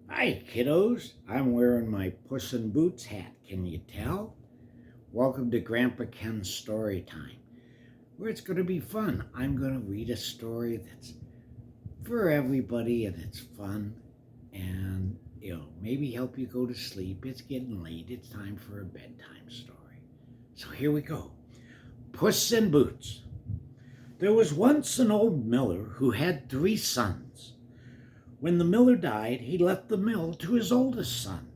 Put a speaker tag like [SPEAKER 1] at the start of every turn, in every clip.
[SPEAKER 1] Hi, kiddos. I'm wearing my Puss N Boots hat. Can you tell? Welcome to Grandpa Ken's Story Time, where it's going to be fun. I'm going to read a story that's for everybody and it's fun and, maybe help you go to sleep. It's getting late. It's time for a bedtime story. So here we go. Puss in Boots. There was once an old miller who had 3 sons. When the miller died, he left the mill to his oldest son.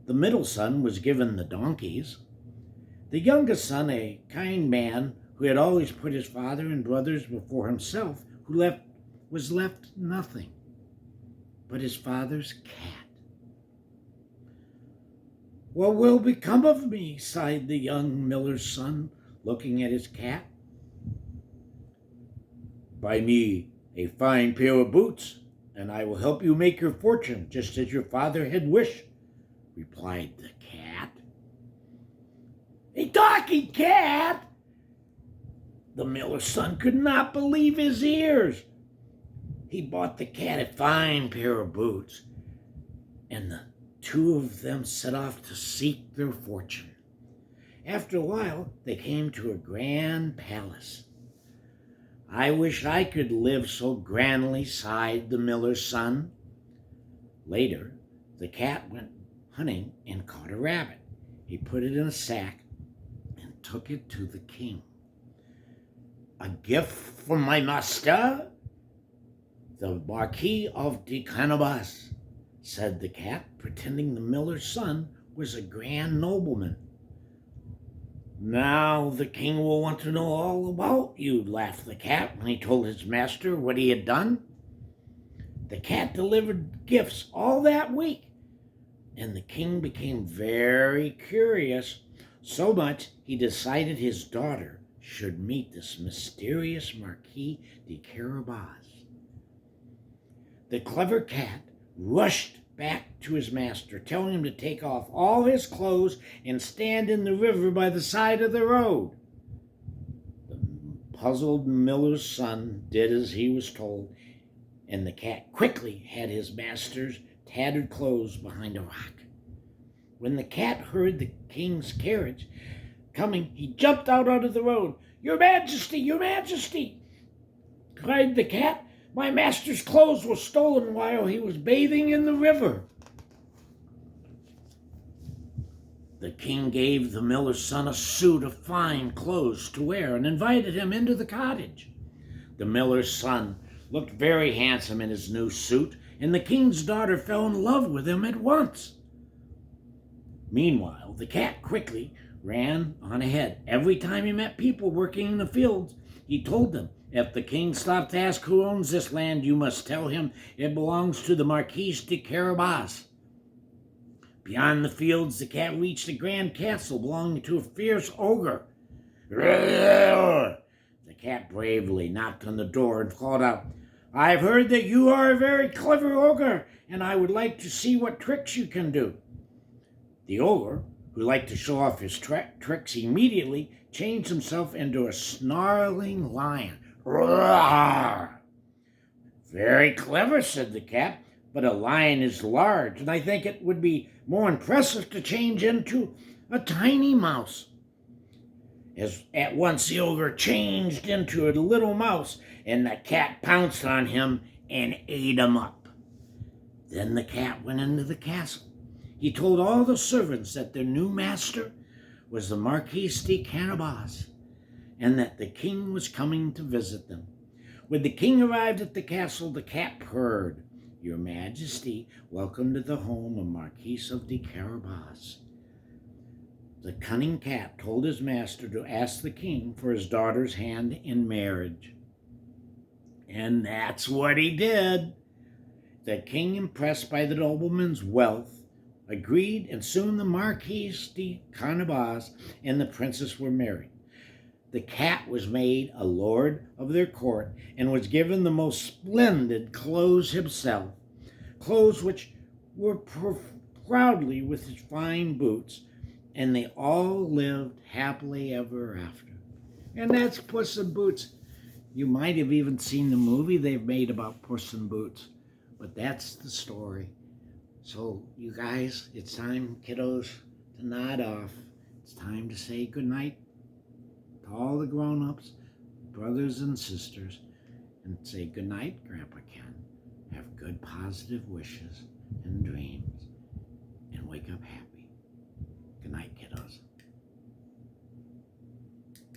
[SPEAKER 1] The middle son was given the donkeys. The youngest son, a kind man who had always put his father and brothers before himself, was left nothing but his father's cat. "What will become of me?" sighed the young miller's son, looking at his cat. "Buy me a fine pair of boots, and I will help you make your fortune, just as your father had wished," replied the cat. "A talking cat!" The miller's son could not believe his ears. He bought the cat a fine pair of boots, and the two of them set off to seek their fortune. After a while, they came to a grand palace. "I wish I could live so grandly," sighed the miller's son. Later, the cat went hunting and caught a rabbit. He put it in a sack and took it to the king. "A gift from my master, the Marquis of de Carabas," said the cat, pretending the miller's son was a grand nobleman. "Now the king will want to know all about you," laughed the cat when he told his master what he had done. The cat delivered gifts all that week, and the king became very curious, so much he decided his daughter should meet this mysterious Marquis de Carabas. The clever cat rushed back to his master, telling him to take off all his clothes and stand in the river by the side of the road. The puzzled miller's son did as he was told, and the cat quickly had his master's tattered clothes behind a rock. When the cat heard the king's carriage coming, he jumped out onto the road. "Your Majesty, your Majesty!" cried the cat. "My master's clothes were stolen while he was bathing in the river." The king gave the miller's son a suit of fine clothes to wear and invited him into the cottage. The miller's son looked very handsome in his new suit, and the king's daughter fell in love with him at once. Meanwhile, the cat quickly ran on ahead. Every time he met people working in the fields, he told them, "If the king stops to ask who owns this land, you must tell him it belongs to the Marquis de Carabas." Beyond the fields, the cat reached a grand castle belonging to a fierce ogre. The cat bravely knocked on the door and called out, "I've heard that you are a very clever ogre, and I would like to see what tricks you can do." The ogre, who liked to show off his tricks, immediately changed himself into a snarling lion. "Roar!" "Very clever," said the cat, "but a lion is large, and I think it would be more impressive to change into a tiny mouse." At once the ogre changed into a little mouse, and the cat pounced on him and ate him up. Then the cat went into the castle. He told all the servants that their new master was the Marquis de Carabas, and that the king was coming to visit them. When the king arrived at the castle, the cat purred, "Your Majesty, welcome to the home of Marquis of de Carabas." The cunning cat told his master to ask the king for his daughter's hand in marriage. And that's what he did. The king, impressed by the nobleman's wealth, agreed, and soon the Marquis de Carabas and the princess were married. The cat was made a lord of their court and was given the most splendid clothes himself, clothes which were proudly with his fine boots, and they all lived happily ever after. And that's Puss in Boots. You might have even seen the movie they've made about Puss in Boots, but that's the story. So, you guys, it's time, kiddos, to nod off. It's time to say goodnight to all the grown-ups, brothers and sisters, and say goodnight, Grandpa Ken. Have good positive wishes and dreams.